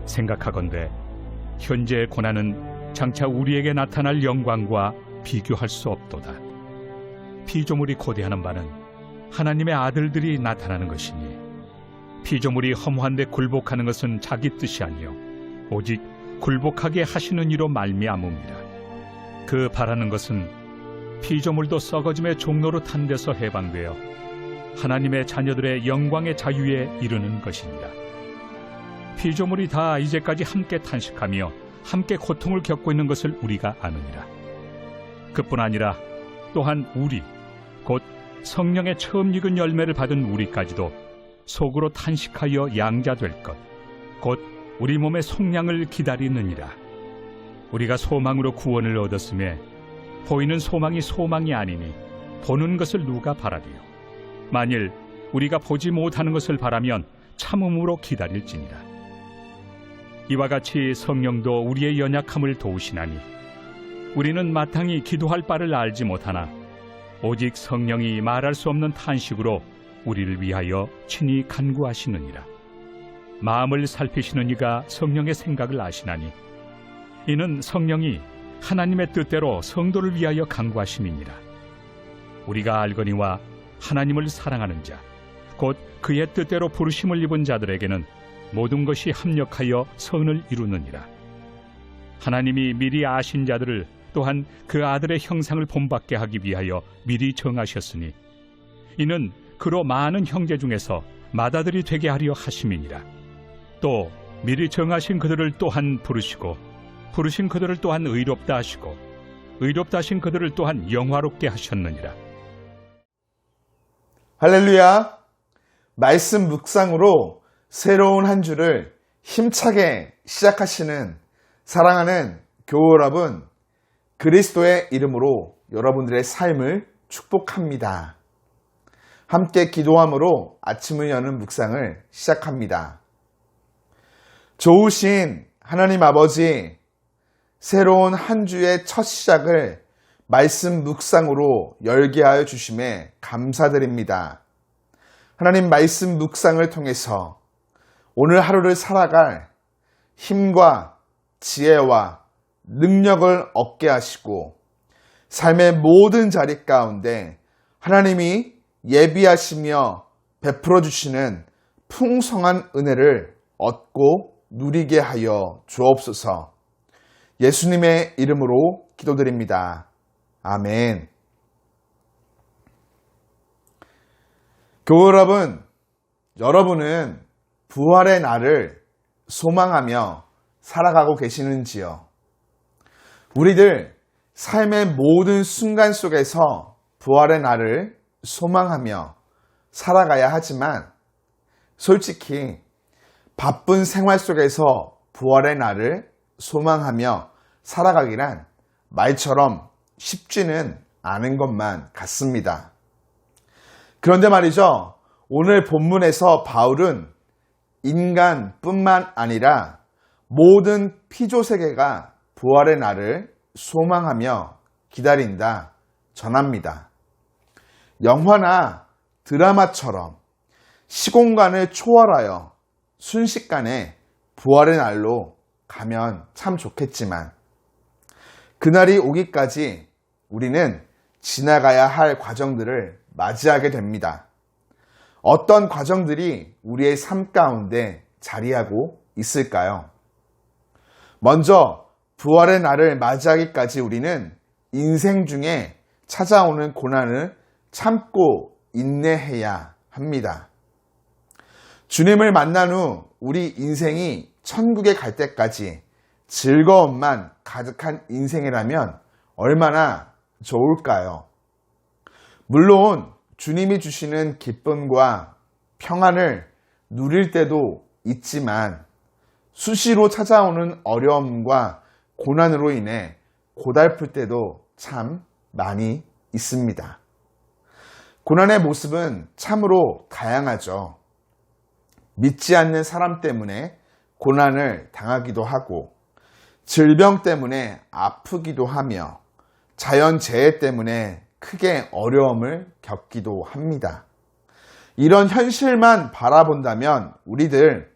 생각하건대 현재의 고난은 장차 우리에게 나타날 영광과 비교할 수 없도다. 피조물이 고대하는 바는 하나님의 아들들이 나타나는 것이니 피조물이 허무한데 굴복하는 것은 자기 뜻이 아니요 오직 굴복하게 하시는 이로 말미암음이라. 그 바라는 것은 피조물도 썩어짐의 종로로 탄 데서 해방되어 하나님의 자녀들의 영광의 자유에 이르는 것이니라. 피조물이 다 이제까지 함께 탄식하며 함께 고통을 겪고 있는 것을 우리가 아느니라. 그뿐 아니라 또한 우리 곧 성령의 처음 익은 열매를 받은 우리까지도 속으로 탄식하여 양자될 것 곧 우리 몸의 속량을 기다리느니라. 우리가 소망으로 구원을 얻었음에 보이는 소망이 소망이 아니니 보는 것을 누가 바라리요. 만일 우리가 보지 못하는 것을 바라면 참음으로 기다릴지니라. 이와 같이 성령도 우리의 연약함을 도우시나니 우리는 마땅히 기도할 바를 알지 못하나 오직 성령이 말할 수 없는 탄식으로 우리를 위하여 친히 간구하시느니라. 마음을 살피시는 이가 성령의 생각을 아시나니 이는 성령이 하나님의 뜻대로 성도를 위하여 간구하심이니라. 우리가 알거니와 하나님을 사랑하는 자 곧 그의 뜻대로 부르심을 입은 자들에게는 모든 것이 합력하여 선을 이루느니라. 하나님이 미리 아신 자들을 또한 그 아들의 형상을 본받게 하기 위하여 미리 정하셨으니 이는 그로 많은 형제 중에서 맏아들이 되게 하려 하심이니라. 또 미리 정하신 그들을 또한 부르시고 부르신 그들을 또한 의롭다 하시고 의롭다 하신 그들을 또한 영화롭게 하셨느니라. 할렐루야! 말씀 묵상으로 새로운 한 주를 힘차게 시작하시는 사랑하는 교우 여러분, 그리스도의 이름으로 여러분들의 삶을 축복합니다. 함께 기도함으로 아침을 여는 묵상을 시작합니다. 좋으신 하나님 아버지, 새로운 한 주의 첫 시작을 말씀 묵상으로 열게 하여 주심에 감사드립니다. 하나님 말씀 묵상을 통해서 오늘 하루를 살아갈 힘과 지혜와 능력을 얻게 하시고 삶의 모든 자리 가운데 하나님이 예비하시며 베풀어 주시는 풍성한 은혜를 얻고 누리게 하여 주옵소서. 예수님의 이름으로 기도드립니다. 아멘. 교우 여러분, 여러분은 부활의 날을 소망하며 살아가고 계시는지요? 우리들 삶의 모든 순간 속에서 부활의 날을 소망하며 살아가야 하지만 솔직히 바쁜 생활 속에서 부활의 날을 소망하며 살아가기란 말처럼 쉽지는 않은 것만 같습니다. 그런데 말이죠, 오늘 본문에서 바울은 인간뿐만 아니라 모든 피조세계가 부활의 날을 소망하며 기다린다 전합니다. 영화나 드라마처럼 시공간을 초월하여 순식간에 부활의 날로 가면 참 좋겠지만 그날이 오기까지 우리는 지나가야 할 과정들을 맞이하게 됩니다. 어떤 과정들이 우리의 삶 가운데 자리하고 있을까요? 먼저 부활의 날을 맞이하기까지 우리는 인생 중에 찾아오는 고난을 참고 인내해야 합니다. 주님을 만난 후 우리 인생이 천국에 갈 때까지 즐거움만 가득한 인생이라면 얼마나 좋을까요? 물론 주님이 주시는 기쁨과 평안을 누릴 때도 있지만 수시로 찾아오는 어려움과 고난으로 인해 고달플 때도 참 많이 있습니다. 고난의 모습은 참으로 다양하죠. 믿지 않는 사람 때문에 고난을 당하기도 하고 질병 때문에 아프기도 하며 자연재해 때문에 크게 어려움을 겪기도 합니다. 이런 현실만 바라본다면 우리들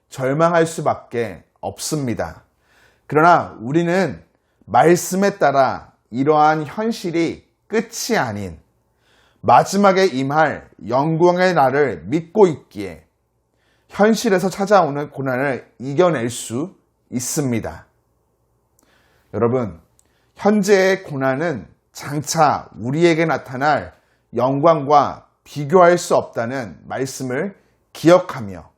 절망할 수밖에 없습니다. 그러나 우리는 말씀에 따라 이러한 현실이 끝이 아닌 마지막에 임할 영광의 날을 믿고 있기에 현실에서 찾아오는 고난을 이겨낼 수 있습니다. 여러분, 현재의 고난은 장차 우리에게 나타날 영광과 비교할 수 없다는 말씀을 기억하며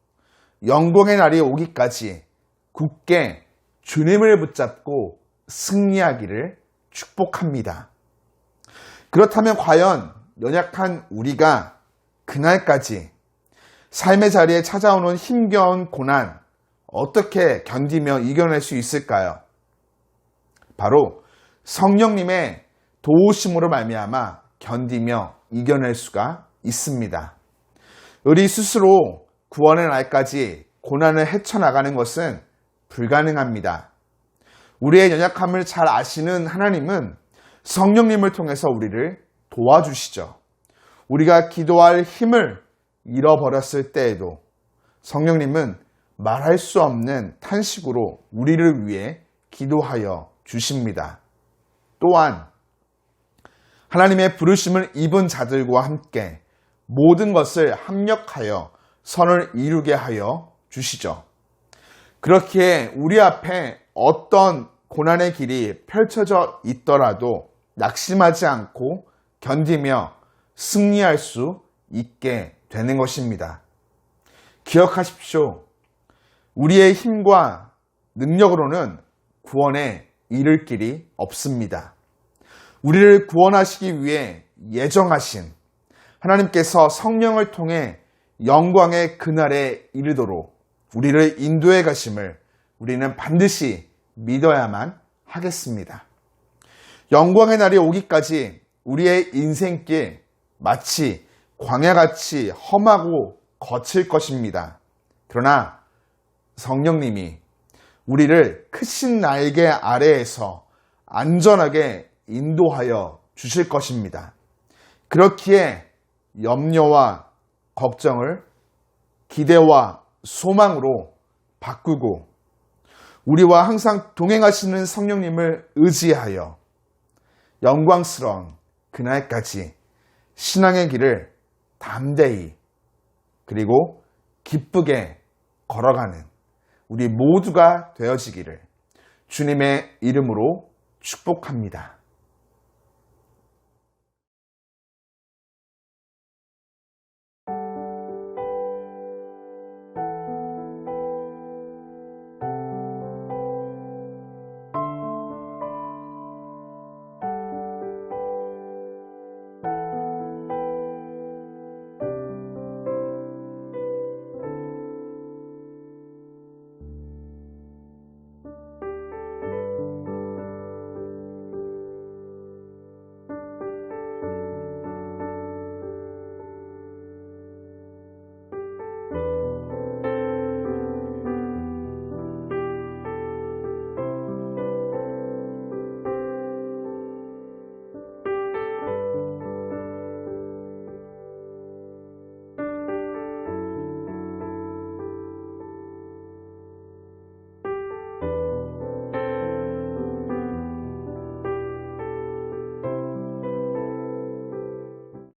영광의 날이 오기까지 굳게 주님을 붙잡고 승리하기를 축복합니다. 그렇다면 과연 연약한 우리가 그날까지 삶의 자리에 찾아오는 힘겨운 고난 어떻게 견디며 이겨낼 수 있을까요? 바로 성령님의 도우심으로 말미암아 견디며 이겨낼 수가 있습니다. 우리 스스로 구원의 날까지 고난을 헤쳐나가는 것은 불가능합니다. 우리의 연약함을 잘 아시는 하나님은 성령님을 통해서 우리를 도와주시죠. 우리가 기도할 힘을 잃어버렸을 때에도 성령님은 말할 수 없는 탄식으로 우리를 위해 기도하여 주십니다. 또한 하나님의 부르심을 입은 자들과 함께 모든 것을 합력하여 선을 이루게 하여 주시죠. 그렇기에 우리 앞에 어떤 고난의 길이 펼쳐져 있더라도 낙심하지 않고 견디며 승리할 수 있게 되는 것입니다. 기억하십시오. 우리의 힘과 능력으로는 구원에 이를 길이 없습니다. 우리를 구원하시기 위해 예정하신 하나님께서 성령을 통해 영광의 그날에 이르도록 우리를 인도해 가심을 우리는 반드시 믿어야만 하겠습니다. 영광의 날이 오기까지 우리의 인생길 마치 광야같이 험하고 거칠 것입니다. 그러나 성령님이 우리를 크신 날개 아래에서 안전하게 인도하여 주실 것입니다. 그렇기에 염려와 걱정을 기대와 소망으로 바꾸고 우리와 항상 동행하시는 성령님을 의지하여 영광스러운 그날까지 신앙의 길을 담대히 그리고 기쁘게 걸어가는 우리 모두가 되어지기를 주님의 이름으로 축복합니다.